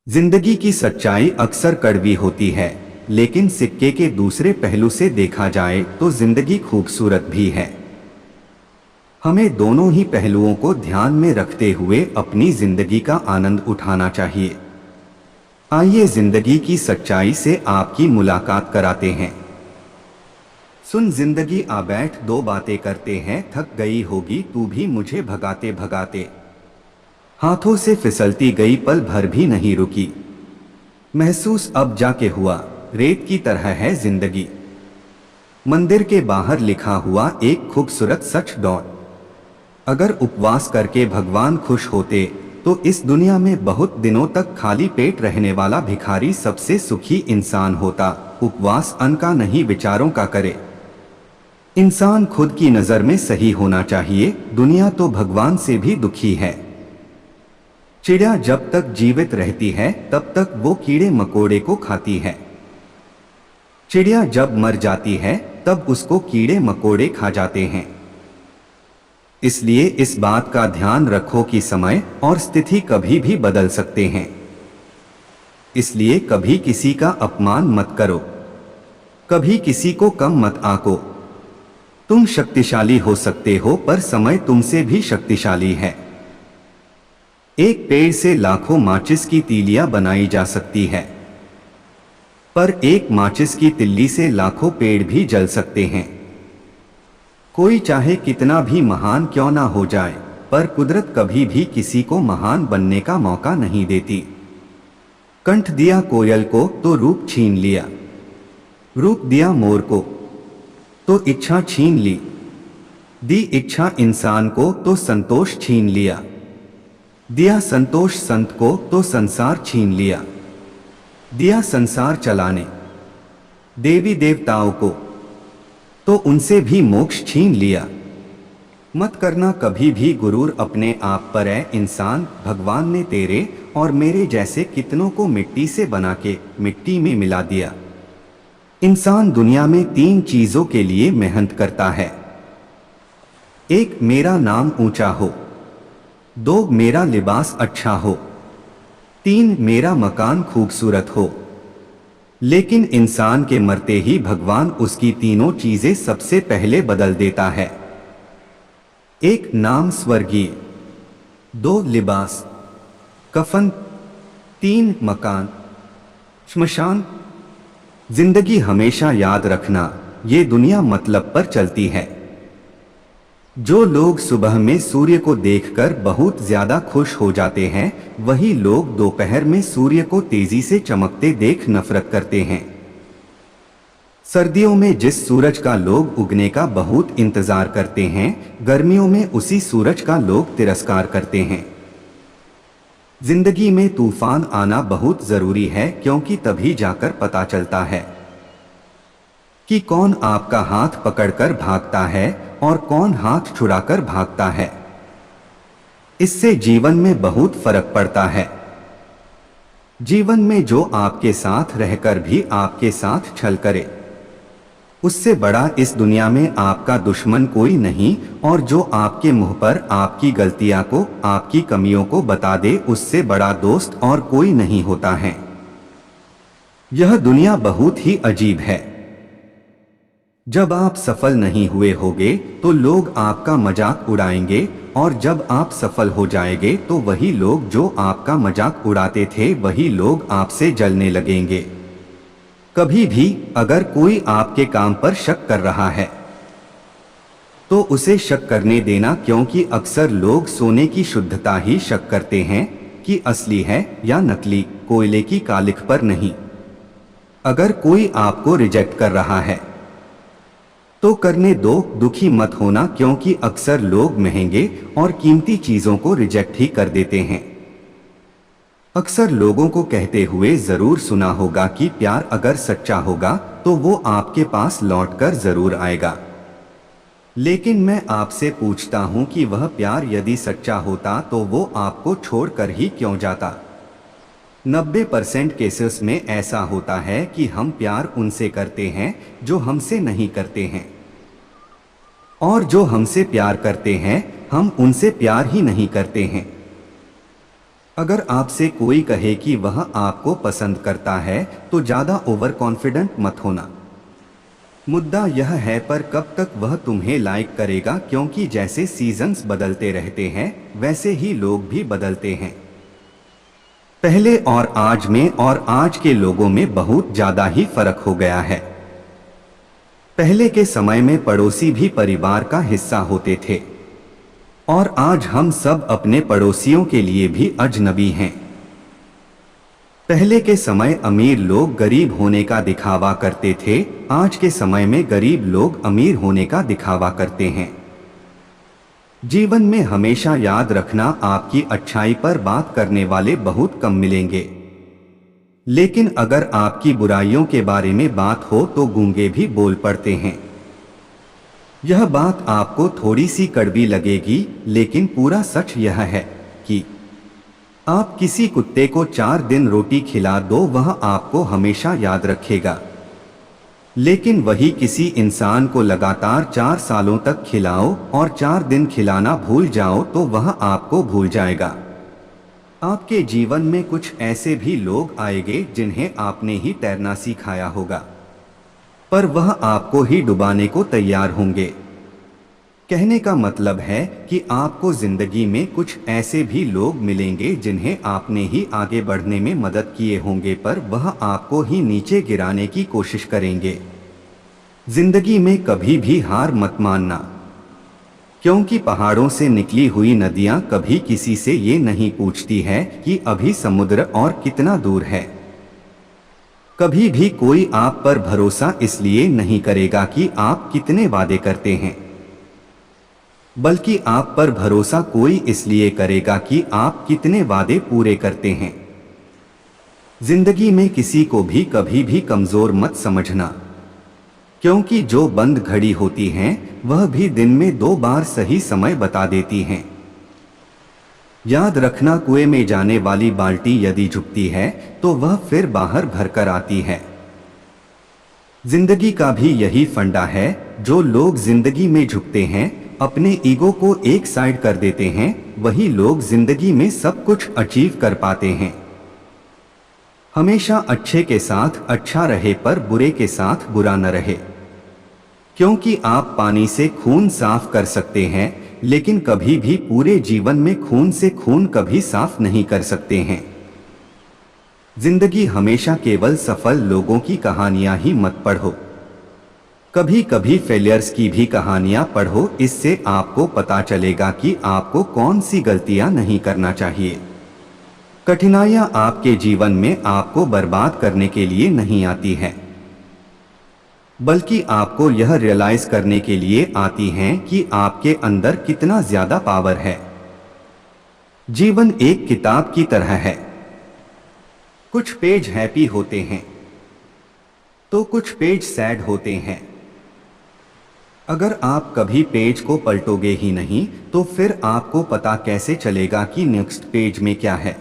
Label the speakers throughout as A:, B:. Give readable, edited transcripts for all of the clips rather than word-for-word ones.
A: जिंदगी की सच्चाई अक्सर कड़वी होती है, लेकिन सिक्के के दूसरे पहलू से देखा जाए तो जिंदगी खूबसूरत भी है। हमें दोनों ही पहलुओं को ध्यान में रखते हुए अपनी जिंदगी का आनंद उठाना चाहिए। आइए जिंदगी की सच्चाई से आपकी मुलाकात कराते हैं। सुन जिंदगी आ बैठ, दो बातें करते हैं, थक गई होगी तू भी मुझे भगाते भगाते। हाथों से फिसलती गई, पल भर भी नहीं रुकी। महसूस अब जाके हुआ, रेत की तरह है जिंदगी। मंदिर के बाहर लिखा हुआ एक खूबसूरत सच डॉट। अगर उपवास करके भगवान खुश होते तो इस दुनिया में बहुत दिनों तक खाली पेट रहने वाला भिखारी सबसे सुखी इंसान होता। उपवास अन्न का नहीं, विचारों का करे। इंसान खुद की नजर में सही होना चाहिए, दुनिया तो भगवान से भी दुखी है। चिड़िया जब तक जीवित रहती है तब तक वो कीड़े मकोड़े को खाती है। चिड़िया जब मर जाती है तब उसको कीड़े मकोड़े खा जाते हैं। इसलिए इस बात का ध्यान रखो कि समय और स्थिति कभी भी बदल सकते हैं। इसलिए कभी किसी का अपमान मत करो, कभी किसी को कम मत आंको। तुम शक्तिशाली हो सकते हो पर समय तुमसे भी शक्तिशाली है। एक पेड़ से लाखों माचिस की तीलियां बनाई जा सकती है, पर एक माचिस की तिल्ली से लाखों पेड़ भी जल सकते हैं। कोई चाहे कितना भी महान क्यों ना हो जाए, पर कुदरत कभी भी किसी को महान बनने का मौका नहीं देती। कंठ दिया कोयल को तो रूप छीन लिया, रूप दिया मोर को तो इच्छा छीन ली, दी इच्छा इंसान को तो संतोष छीन लिया, दिया संतोष संत को तो संसार छीन लिया, दिया संसार चलाने देवी देवताओं को तो उनसे भी मोक्ष छीन लिया। मत करना कभी भी गुरूर अपने आप पर, है इंसान। भगवान ने तेरे और मेरे जैसे कितनों को मिट्टी से बना के मिट्टी में मिला दिया। इंसान दुनिया में तीन चीजों के लिए मेहनत करता है। एक, मेरा नाम ऊंचा हो। दो, मेरा लिबास अच्छा हो। तीन, मेरा मकान खूबसूरत हो। लेकिन इंसान के मरते ही भगवान उसकी तीनों चीजें सबसे पहले बदल देता है। एक, नाम स्वर्गीय। दो, लिबास कफन। तीन, मकान श्मशान। जिंदगी हमेशा याद रखना, ये दुनिया मतलब पर चलती है। जो लोग सुबह में सूर्य को देखकर बहुत ज्यादा खुश हो जाते हैं, वही लोग दोपहर में सूर्य को तेजी से चमकते देख नफरत करते हैं। सर्दियों में जिस सूरज का लोग उगने का बहुत इंतजार करते हैं, गर्मियों में उसी सूरज का लोग तिरस्कार करते हैं। जिंदगी में तूफान आना बहुत जरूरी है, क्योंकि तभी जाकर पता चलता है कि कौन आपका हाथ पकड़कर भागता है और कौन हाथ छुड़ाकर भागता है। इससे जीवन में बहुत फर्क पड़ता है। जीवन में जो आपके साथ रहकर भी आपके साथ छल करे, उससे बड़ा इस दुनिया में आपका दुश्मन कोई नहीं। और जो आपके मुंह पर आपकी गलतियां को, आपकी कमियों को बता दे, उससे बड़ा दोस्त और कोई नहीं होता है। यह दुनिया बहुत ही अजीब है। जब आप सफल नहीं हुए होगे तो लोग आपका मजाक उड़ाएंगे, और जब आप सफल हो जाएंगे तो वही लोग जो आपका मजाक उड़ाते थे वही लोग आपसे जलने लगेंगे। कभी भी अगर कोई आपके काम पर शक कर रहा है तो उसे शक करने देना, क्योंकि अक्सर लोग सोने की शुद्धता ही शक करते हैं कि असली है या नकली, कोयले की कालिख पर नहीं। अगर कोई आपको रिजेक्ट कर रहा है तो करने दो, दुखी मत होना, क्योंकि अक्सर लोग महंगे और कीमती चीजों को रिजेक्ट ही कर देते हैं। अक्सर लोगों को कहते हुए जरूर सुना होगा कि प्यार अगर सच्चा होगा तो वो आपके पास लौटकर जरूर आएगा। लेकिन मैं आपसे पूछता हूं कि वह प्यार यदि सच्चा होता तो वो आपको छोड़कर ही क्यों जाता। 90% केसेस में ऐसा होता है कि हम प्यार उनसे करते हैं जो हमसे नहीं करते हैं, और जो हमसे प्यार करते हैं हम उनसे प्यार ही नहीं करते हैं। अगर आपसे कोई कहे कि वह आपको पसंद करता है तो ज़्यादा ओवर कॉन्फिडेंट मत होना। मुद्दा यह है पर कब तक वह तुम्हें लाइक करेगा, क्योंकि जैसे सीजन्स बदलते रहते हैं वैसे ही लोग भी बदलते हैं। पहले और आज में और आज के लोगों में बहुत ज़्यादा ही फर्क हो गया है। पहले के समय में पड़ोसी भी परिवार का हिस्सा होते थे और आज हम सब अपने पड़ोसियों के लिए भी अजनबी हैं। पहले के समय अमीर लोग गरीब होने का दिखावा करते थे, आज के समय में गरीब लोग अमीर होने का दिखावा करते हैं। जीवन में हमेशा याद रखना, आपकी अच्छाई पर बात करने वाले बहुत कम मिलेंगे, लेकिन अगर आपकी बुराइयों के बारे में बात हो तो गूंगे भी बोल पड़ते हैं। यह बात आपको थोड़ी सी कड़वी लगेगी, लेकिन पूरा सच यह है कि आप किसी कुत्ते को 4 दिन रोटी खिला दो, वह आपको हमेशा याद रखेगा, लेकिन वही किसी इंसान को लगातार 4 सालों तक खिलाओ और 4 दिन खिलाना भूल जाओ तो वह आपको भूल जाएगा। आपके जीवन में कुछ ऐसे भी लोग आएंगे जिन्हें आपने ही तैरना सिखाया होगा, पर वह आपको ही डुबाने को तैयार होंगे। कहने का मतलब है कि आपको जिंदगी में कुछ ऐसे भी लोग मिलेंगे जिन्हें आपने ही आगे बढ़ने में मदद किए होंगे, पर वह आपको ही नीचे गिराने की कोशिश करेंगे। जिंदगी में कभी भी हार मत मानना, क्योंकि पहाड़ों से निकली हुई नदियां कभी किसी से ये नहीं पूछती है कि अभी समुद्र और कितना दूर है। कभी भी कोई आप पर भरोसा इसलिए नहीं करेगा कि आप कितने वादे करते हैं, बल्कि आप पर भरोसा कोई इसलिए करेगा कि आप कितने वादे पूरे करते हैं। जिंदगी में किसी को भी कभी भी कमजोर मत समझना, क्योंकि जो बंद घड़ी होती हैं वह भी दिन में 2 बार सही समय बता देती हैं। याद रखना, कुएं में जाने वाली बाल्टी यदि झुकती है तो वह फिर बाहर भरकर आती है। जिंदगी का भी यही फंडा है। जो लोग जिंदगी में झुकते हैं, अपने ईगो को एक साइड कर देते हैं, वही लोग जिंदगी में सब कुछ अचीव कर पाते हैं। हमेशा अच्छे के साथ अच्छा रहे पर बुरे के साथ बुरा न रहे, क्योंकि आप पानी से खून साफ कर सकते हैं लेकिन कभी भी पूरे जीवन में खून से खून कभी साफ नहीं कर सकते हैं। जिंदगी हमेशा केवल सफल लोगों की कहानियां ही मत पढ़ो, कभी कभी फेलियर्स की भी कहानियां पढ़ो। इससे आपको पता चलेगा कि आपको कौन सी गलतियां नहीं करना चाहिए। कठिनाइयां आपके जीवन में आपको बर्बाद करने के लिए नहीं आती हैं, बल्कि आपको यह रियलाइज करने के लिए आती हैं कि आपके अंदर कितना ज्यादा पावर है। जीवन एक किताब की तरह है, कुछ पेज हैप्पी होते हैं तो कुछ पेज सैड होते हैं। अगर आप कभी पेज को पलटोगे ही नहीं तो फिर आपको पता कैसे चलेगा कि नेक्स्ट पेज में क्या है।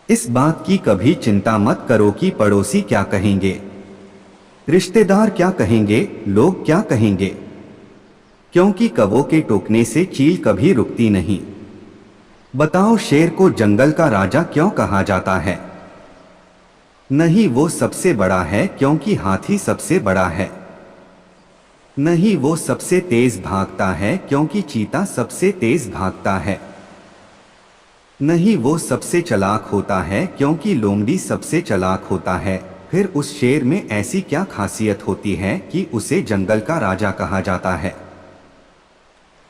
A: इस बात की कभी चिंता मत करो कि पड़ोसी क्या कहेंगे, रिश्तेदार क्या कहेंगे, लोग क्या कहेंगे, क्योंकि कौवों के टोकने से चील कभी रुकती नहीं। बताओ, शेर को जंगल का राजा क्यों कहा जाता है? नहीं वो सबसे बड़ा है क्योंकि हाथी सबसे बड़ा है। नहीं वो सबसे तेज भागता है क्योंकि चीता सबसे तेज भागता है। नहीं वो सबसे चालाक होता है क्योंकि लोमड़ी सबसे चालाक होता है। फिर उस शेर में ऐसी क्या खासियत होती है कि उसे जंगल का राजा कहा जाता है?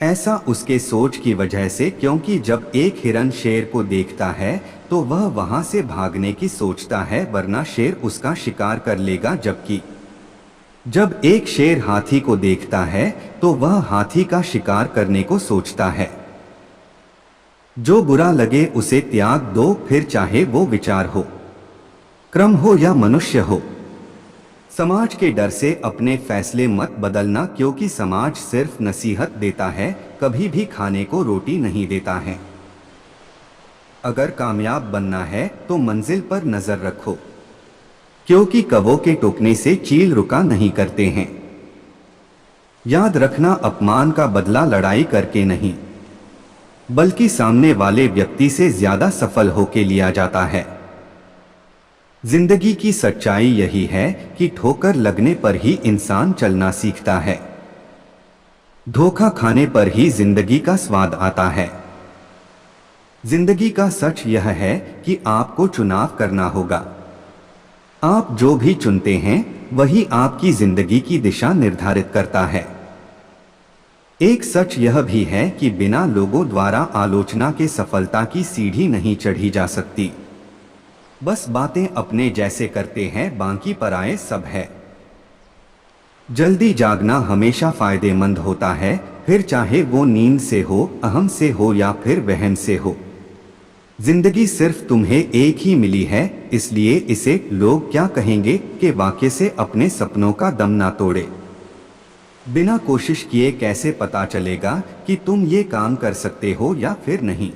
A: ऐसा उसके सोच की वजह से, क्योंकि जब एक हिरन शेर को देखता है तो वह वहां से भागने की सोचता है, वरना शेर उसका शिकार कर लेगा। जबकि जब एक शेर हाथी को देखता है तो वह हाथी का शिकार करने को सोचता है। जो बुरा लगे उसे त्याग दो, फिर चाहे वो विचार हो, क्रम हो या मनुष्य हो। समाज के डर से अपने फैसले मत बदलना, क्योंकि समाज सिर्फ नसीहत देता है, कभी भी खाने को रोटी नहीं देता है। अगर कामयाब बनना है तो मंजिल पर नजर रखो, क्योंकि कौवों के टोकने से चील रुका नहीं करते हैं। याद रखना, अपमान का बदला लड़ाई करके नहीं, बल्कि सामने वाले व्यक्ति से ज्यादा सफल होके लिया जाता है। जिंदगी की सच्चाई यही है कि ठोकर लगने पर ही इंसान चलना सीखता है। धोखा खाने पर ही जिंदगी का स्वाद आता है। जिंदगी का सच यह है कि आपको चुनाव करना होगा। आप जो भी चुनते हैं वही आपकी जिंदगी की दिशा निर्धारित करता है। एक सच यह भी है कि बिना लोगों द्वारा आलोचना के सफलता की सीढ़ी नहीं चढ़ी जा सकती। बस बातें अपने जैसे करते हैं, बाकी पराये सब है। जल्दी जागना हमेशा फायदेमंद होता है, फिर चाहे वो नींद से हो, अहम से हो या फिर वहम से हो। जिंदगी सिर्फ तुम्हें एक ही मिली है, इसलिए इसे लोग क्या कहेंगे के वाक्य से अपने सपनों का दम ना तोड़े। बिना कोशिश किए कैसे पता चलेगा कि तुम ये काम कर सकते हो या फिर नहीं।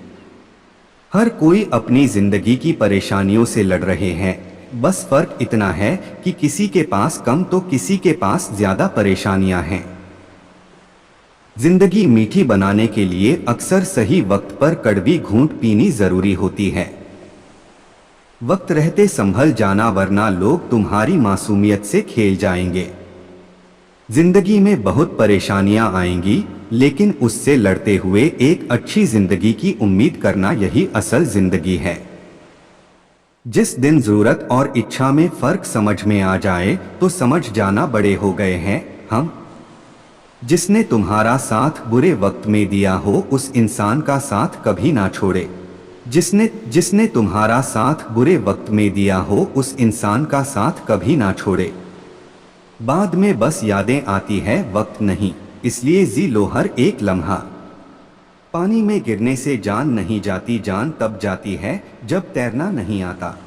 A: हर कोई अपनी जिंदगी की परेशानियों से लड़ रहे हैं, बस फर्क इतना है कि किसी के पास कम तो किसी के पास ज्यादा परेशानियां हैं। जिंदगी मीठी बनाने के लिए अक्सर सही वक्त पर कड़वी घूंट पीनी जरूरी होती है। वक्त रहते संभल जाना, वरना लोग तुम्हारी मासूमियत से खेल जाएंगे। जिंदगी में बहुत परेशानियां आएंगी, लेकिन उससे लड़ते हुए एक अच्छी जिंदगी की उम्मीद करना यही असल जिंदगी है। जिस दिन जरूरत और इच्छा में फर्क समझ में आ जाए तो समझ जाना बड़े हो गए हैं हम। जिसने तुम्हारा साथ बुरे वक्त में दिया हो उस इंसान का साथ कभी ना छोड़े। जिसने तुम्हारा साथ बुरे वक्त में दिया हो उस इंसान का साथ कभी ना छोड़े। बाद में बस यादें आती है, वक्त नहीं, इसलिए जी लो हर एक लम्हा। पानी में गिरने से जान नहीं जाती, जान तब जाती है जब तैरना नहीं आता।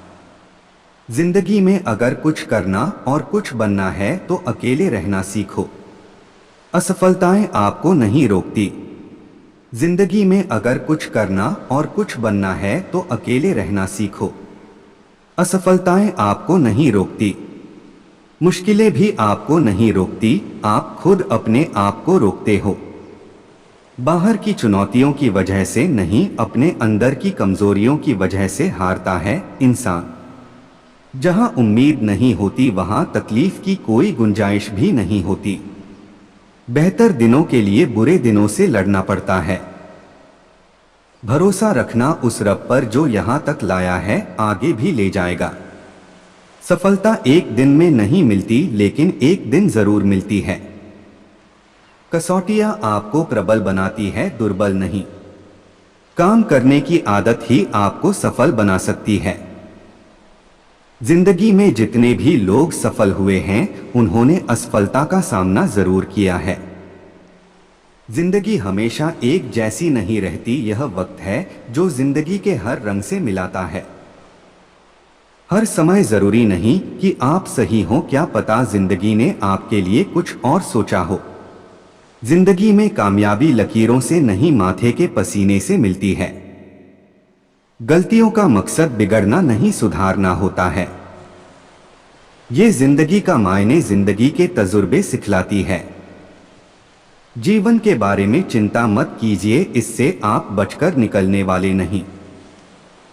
A: जिंदगी में अगर कुछ करना और कुछ बनना है तो अकेले रहना सीखो। असफलताएं आपको नहीं रोकती। जिंदगी में अगर कुछ करना और कुछ बनना है तो अकेले रहना सीखो। असफलताएं आपको नहीं रोकती। मुश्किलें भी आपको नहीं रोकती, आप खुद अपने आप को रोकते हो। बाहर की चुनौतियों की वजह से नहीं, अपने अंदर की कमजोरियों की वजह से हारता है इंसान। जहां उम्मीद नहीं होती वहां तकलीफ की कोई गुंजाइश भी नहीं होती। बेहतर दिनों के लिए बुरे दिनों से लड़ना पड़ता है। भरोसा रखना उस रब पर जो यहां तक लाया है आगे भी ले जाएगा। सफलता एक दिन में नहीं मिलती, लेकिन एक दिन जरूर मिलती है। कसौटियां आपको प्रबल बनाती है, दुर्बल नहीं। काम करने की आदत ही आपको सफल बना सकती है। जिंदगी में जितने भी लोग सफल हुए हैं उन्होंने असफलता का सामना जरूर किया है। जिंदगी हमेशा एक जैसी नहीं रहती, यह वक्त है जो जिंदगी के हर रंग से मिलाता है। हर समय जरूरी नहीं कि आप सही हो, क्या पता जिंदगी ने आपके लिए कुछ और सोचा हो। जिंदगी में कामयाबी लकीरों से नहीं, माथे के पसीने से मिलती है। गलतियों का मकसद बिगड़ना नहीं, सुधारना होता है। ये जिंदगी का मायने जिंदगी के तजुर्बे सिखलाती है। जीवन के बारे में चिंता मत कीजिए, इससे आप बचकर निकलने वाले नहीं।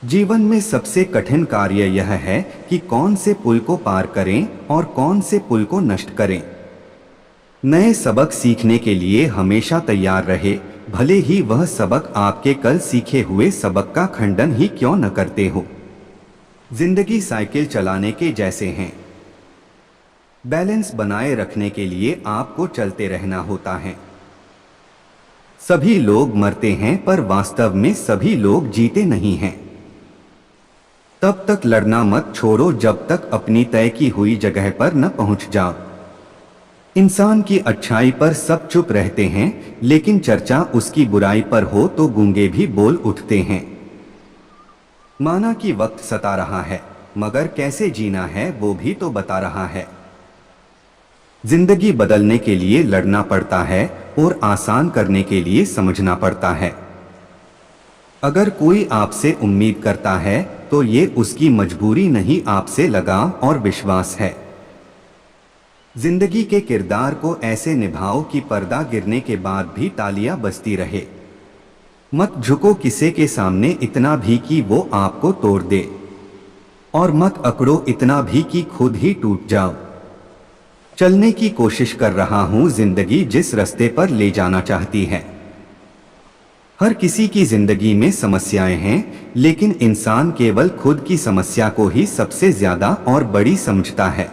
A: जीवन में सबसे कठिन कार्य यह है कि कौन से पुल को पार करें और कौन से पुल को नष्ट करें। नए सबक सीखने के लिए हमेशा तैयार रहे, भले ही वह सबक आपके कल सीखे हुए सबक का खंडन ही क्यों न करते हो। जिंदगी साइकिल चलाने के जैसे हैं। बैलेंस बनाए रखने के लिए आपको चलते रहना होता है। सभी लोग मरते हैं पर वास्तव में सभी लोग जीते नहीं हैं। तब तक लड़ना मत छोड़ो जब तक अपनी तय की हुई जगह पर न पहुंच जाओ। इंसान की अच्छाई पर सब चुप रहते हैं, लेकिन चर्चा उसकी बुराई पर हो तो गूंगे भी बोल उठते हैं। माना कि वक्त सता रहा है, मगर कैसे जीना है वो भी तो बता रहा है। जिंदगी बदलने के लिए लड़ना पड़ता है और आसान करने के लिए समझना पड़ता है। अगर कोई आपसे उम्मीद करता है तो ये उसकी मजबूरी नहीं, आपसे लगाव और विश्वास है। जिंदगी के किरदार को ऐसे निभाओ कि पर्दा गिरने के बाद भी तालियां बजती रहे। मत झुको किसी के सामने इतना भी कि वो आपको तोड़ दे, और मत अकड़ो इतना भी कि खुद ही टूट जाओ। चलने की कोशिश कर रहा हूं जिंदगी जिस रास्ते पर ले जाना चाहती है। हर किसी की जिंदगी में समस्याएं हैं, लेकिन इंसान केवल खुद की समस्या को ही सबसे ज्यादा और बड़ी समझता है।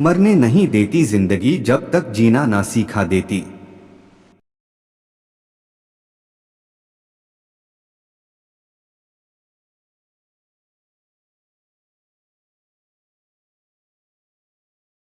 A: मरने नहीं देती जिंदगी जब तक जीना ना सीखा देती।